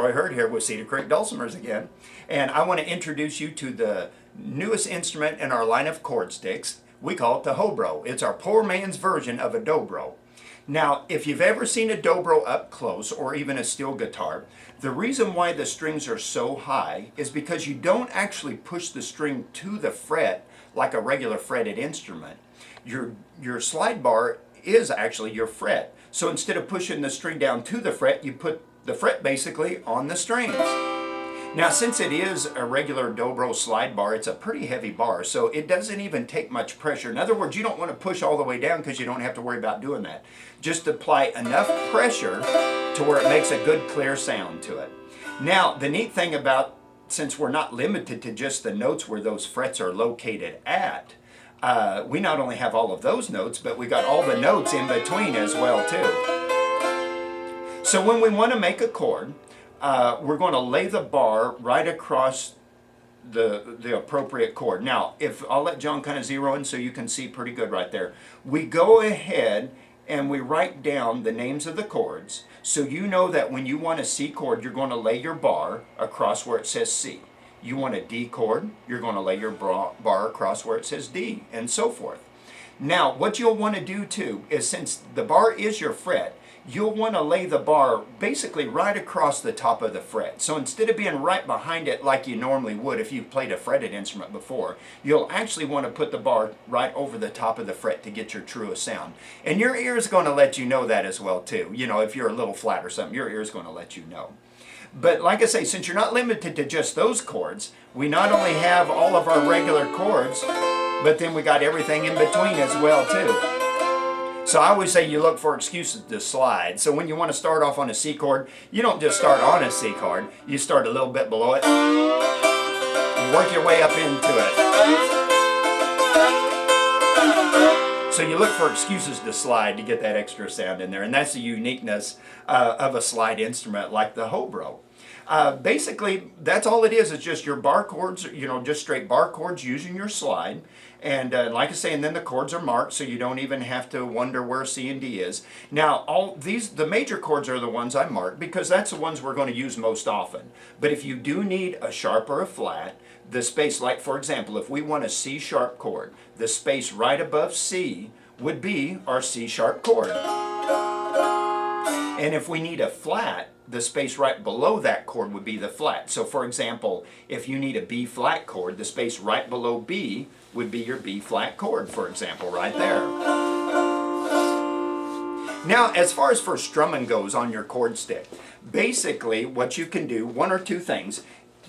Troy Hurd here with Cedar Creek Dulcimers again, and I want to introduce you to the newest instrument in our line of chord sticks. We call it the Hoe Bro. It's our poor man's version of a Dobro. Now, if you've ever seen a Dobro up close, or even a steel guitar, the reason why the strings are so high is because you don't actually push the string to the fret like a regular fretted instrument. Your slide bar is actually your fret. So instead of pushing the string down to the fret, you put the fret basically on the strings. Now, since it is a regular Dobro slide bar, it's a pretty heavy bar, so it doesn't even take much pressure. In other words, you don't want to push all the way down because you don't have to worry about doing that. Just apply enough pressure to where it makes a good clear sound to it. Now, the neat thing about, since we're not limited to just the notes where those frets are located at, we not only have all of those notes, but we got all the notes in between as well too. So when we want to make a chord, we're going to lay the bar right across the appropriate chord. Now, if I'll let John kind of zero in so you can see pretty good right there. We go ahead and we write down the names of the chords, so you know that when you want a C chord, you're going to lay your bar across where it says C. You want a D chord, you're going to lay your bar across where it says D, and so forth. Now, what you'll want to do too is, since the bar is your fret, you'll want to lay the bar basically right across the top of the fret. So instead of being right behind it like you normally would if you've played a fretted instrument before, you'll actually want to put the bar right over the top of the fret to get your truest sound. And your ear is going to let you know that as well too. You know, if you're a little flat or something, your ear is going to let you know. But like I say, since you're not limited to just those chords, we not only have all of our regular chords, but then we got everything in between as well too. So I always say you look for excuses to slide. So when you want to start off on a C chord, you don't just start on a C chord. You start a little bit below it and work your way up into it. So you look for excuses to slide to get that extra sound in there. And that's the uniqueness of a slide instrument like the Hoe Bro. Basically, that's all it is just your bar chords, you know, just straight bar chords using your slide. And like I say, and then the chords are marked, so you don't even have to wonder where C and D is. Now, all these, the major chords are the ones I marked because that's the ones we're going to use most often. But if you do need a sharp or a flat, the space, like for example, if we want a C sharp chord, the space right above C would be our C sharp chord. And if we need a flat, the space right below that chord would be the flat. So for example, if you need a B flat chord, the space right below B would be your B flat chord, for example, right there. Now, as far as for strumming goes on your chord stick, basically what you can do, one or two things.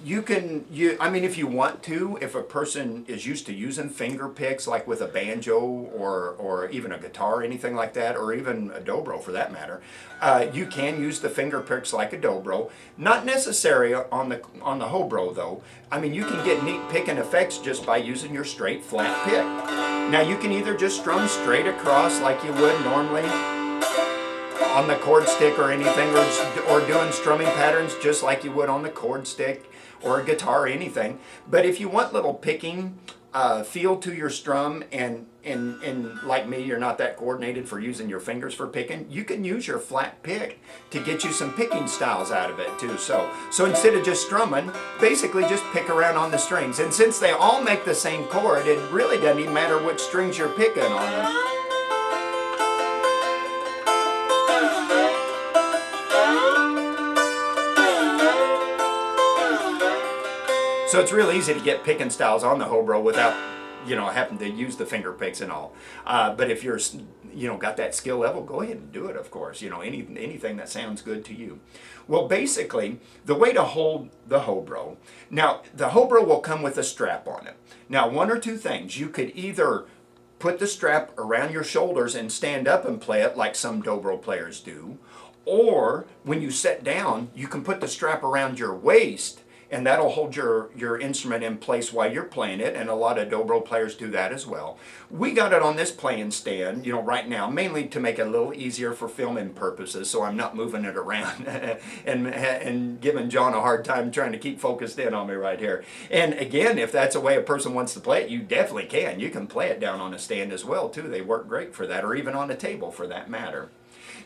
I mean, if you want to, if a person is used to using finger picks, like with a banjo or even a guitar or anything like that, or even a dobro for that matter, you can use the finger picks like a dobro. Not necessary on the Hoe Bro though. I mean, you can get neat picking effects just by using your straight flat pick. Now you can either just strum straight across like you would normally on the chord stick or anything, or doing strumming patterns just like you would on the chord stick or a guitar or anything. But if you want little picking feel to your strum, and like me, you're not that coordinated for using your fingers for picking, you can use your flat pick to get you some picking styles out of it too. So instead of just strumming, basically just pick around on the strings. And since they all make the same chord, it really doesn't even matter which strings you're picking on them. So it's real easy to get picking styles on the Hoe Bro without, you know, having to use the finger picks and all. But if you're, you know, got that skill level, go ahead and do it, of course. You know, anything that sounds good to you. Well, basically, the way to hold the Hoe Bro. Now, the Hoe Bro will come with a strap on it. Now, one or two things. You could either put the strap around your shoulders and stand up and play it like some dobro players do. Or, when you sit down, you can put the strap around your waist, and that'll hold your instrument in place while you're playing it, and a lot of dobro players do that as well. We got it on this playing stand, you know, right now, mainly to make it a little easier for filming purposes, so I'm not moving it around and giving John a hard time trying to keep focused in on me right here. And again, if that's a way a person wants to play it, you definitely can. You can play it down on a stand as well, too. They work great for that, or even on a table for that matter.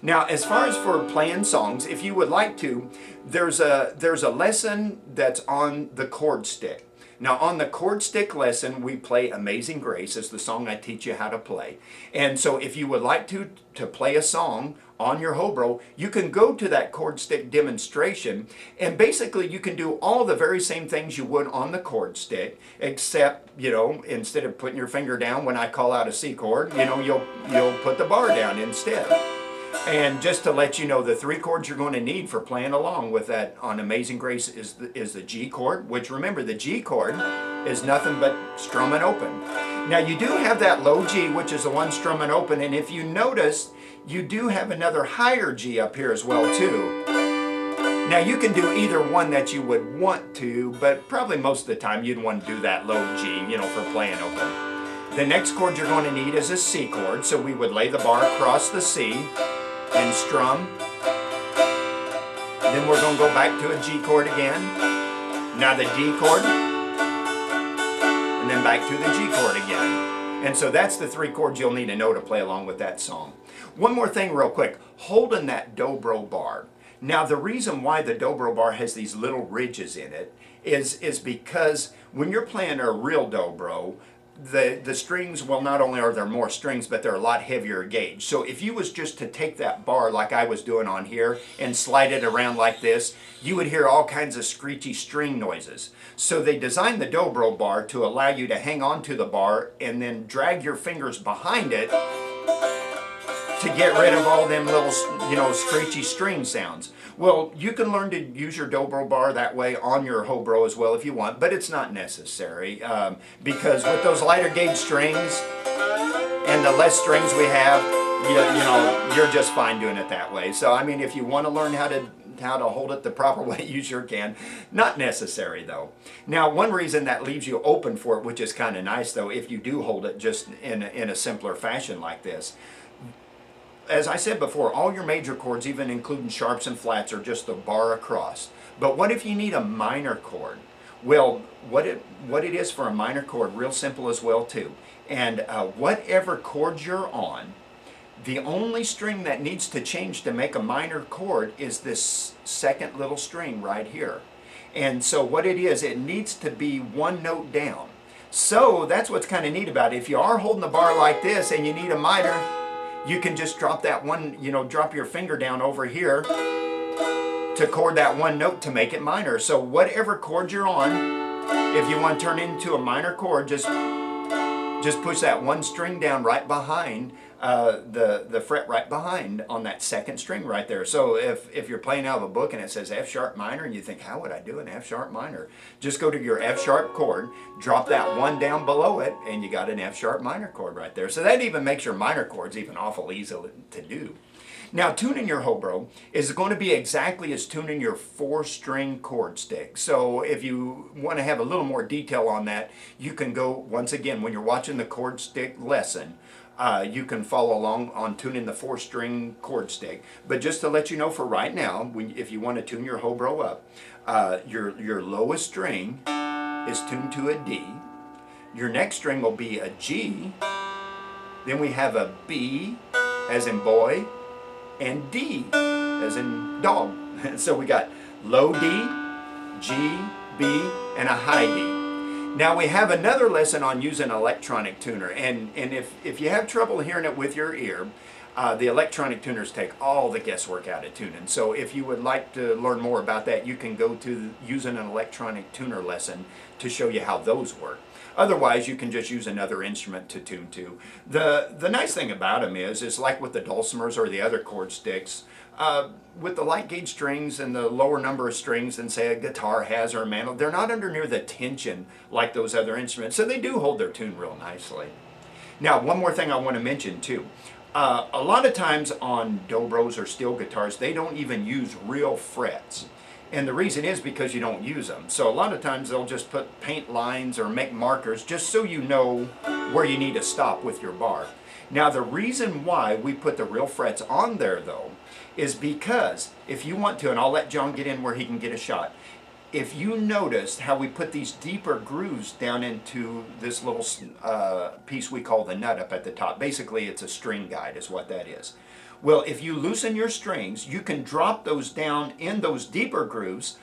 Now, as far as for playing songs, if you would like to, there's a lesson that's on the chord stick. Now, on the chord stick lesson, we play Amazing Grace as the song I teach you how to play. And so if you would like to play a song on your Hoe Bro, you can go to that chord stick demonstration, and basically you can do all the very same things you would on the chord stick, except, you know, instead of putting your finger down when I call out a C chord, you know, you'll put the bar down instead. And just to let you know, the 3 chords you're going to need for playing along with that on Amazing Grace is the G chord, which, remember, the G chord is nothing but strumming open. Now, you do have that low G, which is the one strumming open, and if you notice, you do have another higher G up here as well, too. Now, you can do either one that you would want to, but probably most of the time you'd want to do that low G, you know, for playing open. The next chord you're going to need is a C chord, so we would lay the bar across the C and strum. Then we're going to go back to a G chord again. Now the D chord, and then back to the G chord again. And so that's the 3 chords you'll need to know to play along with that song. One more thing real quick, holding that Dobro bar. Now the reason why the Dobro bar has these little ridges in it is because when you're playing a real Dobro, the strings, well, not only are there more strings, but they're a lot heavier gauge. So if you was just to take that bar like I was doing on here and slide it around like this, you would hear all kinds of screechy string noises. So they designed the Dobro bar to allow you to hang on to the bar and then drag your fingers behind it to get rid of all them little, you know, screechy string sounds. Well, you can learn to use your Dobro bar that way on your Hoe Bro as well if you want, but it's not necessary because with those lighter gauge strings and the less strings we have, you know, you're just fine doing it that way. So, I mean, if you want to learn how to hold it the proper way, you sure can. Not necessary, though. Now, one reason that leaves you open for it, which is kind of nice, though, if you do hold it just in a simpler fashion like this. As I said before, all your major chords, even including sharps and flats, are just the bar across. But what if you need a minor chord? Well, what it is for a minor chord, real simple as well too. And whatever chord you're on, the only string that needs to change to make a minor chord is this second little string right here. And so what it is, it needs to be one note down. So that's what's kind of neat about it. If you are holding the bar like this and you need a minor, you can just drop that one, you know, drop your finger down over here to chord that one note to make it minor. So whatever chord you're on, if you want to turn it into a minor chord, just push that one string down right behind the fret right behind on that second string right there. So if you're playing out of a book and it says F sharp minor and you think, how would I do an F sharp minor? Just go to your F sharp chord, drop that one down below it, and you got an F sharp minor chord right there. So that even makes your minor chords even awful easy to do. Now, tuning your Hoe Bro is going to be exactly as tuning your 4-string chord stick. So if you want to have a little more detail on that, you can go, once again, when you're watching the chord stick lesson, you can follow along on tuning the 4-string chord stick. But just to let you know for right now, if you want to tune your Hoe Bro up, your lowest string is tuned to a D. Your next string will be a G. Then we have a B, as in boy, and D, as in dog. So we got low D, G, B, and a high D. Now we have another lesson on using an electronic tuner, and if you have trouble hearing it with your ear, the electronic tuners take all the guesswork out of tuning. So if you would like to learn more about that, you can go to using an electronic tuner lesson to show you how those work. Otherwise, you can just use another instrument to tune to. The nice thing about them is like with the Dulcimers or the other chord sticks, with the light gauge strings and the lower number of strings than say a guitar has or a mandolin, they're not under near the tension like those other instruments, so they do hold their tune real nicely. Now, one more thing I want to mention too. A lot of times on dobros or steel guitars, they don't even use real frets. And the reason is because you don't use them. So a lot of times they'll just put paint lines or make markers just so you know where you need to stop with your bar. Now the reason why we put the real frets on there though is because if you want to, and I'll let John get in where he can get a shot, if you noticed how we put these deeper grooves down into this little piece we call the nut up at the top, basically it's a string guide is what that is. Well, if you loosen your strings, you can drop those down in those deeper grooves.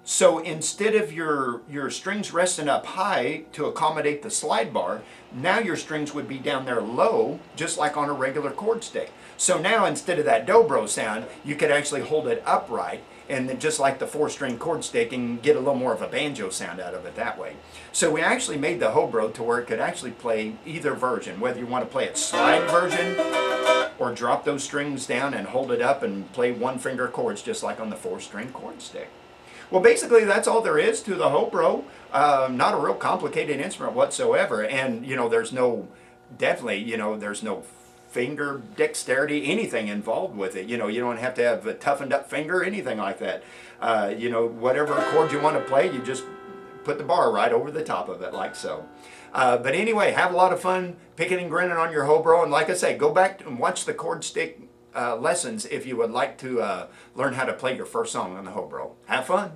So instead of your strings resting up high to accommodate the slide bar, now your strings would be down there low, just like on a regular chord stick. So now instead of that dobro sound, you could actually hold it upright, and then just like the 4-string chord stick, and get a little more of a banjo sound out of it that way. So we actually made the Hoe Bro to where it could actually play either version, whether you want to play it slide version or drop those strings down and hold it up and play 1-finger chords just like on the 4-string chord stick. Well, basically that's all there is to the Hoe Bro. Not a real complicated instrument whatsoever, and there's no, definitely, there's no finger dexterity, anything involved with it. You don't have to have a toughened up finger, anything like that. Whatever chord you want to play, you just put the bar right over the top of it, like so. But anyway, have a lot of fun picking and grinning on your Hoe Bro, and like I say, go back and watch the chord stick lessons if you would like to learn how to play your first song on the Hoe Bro. Have fun.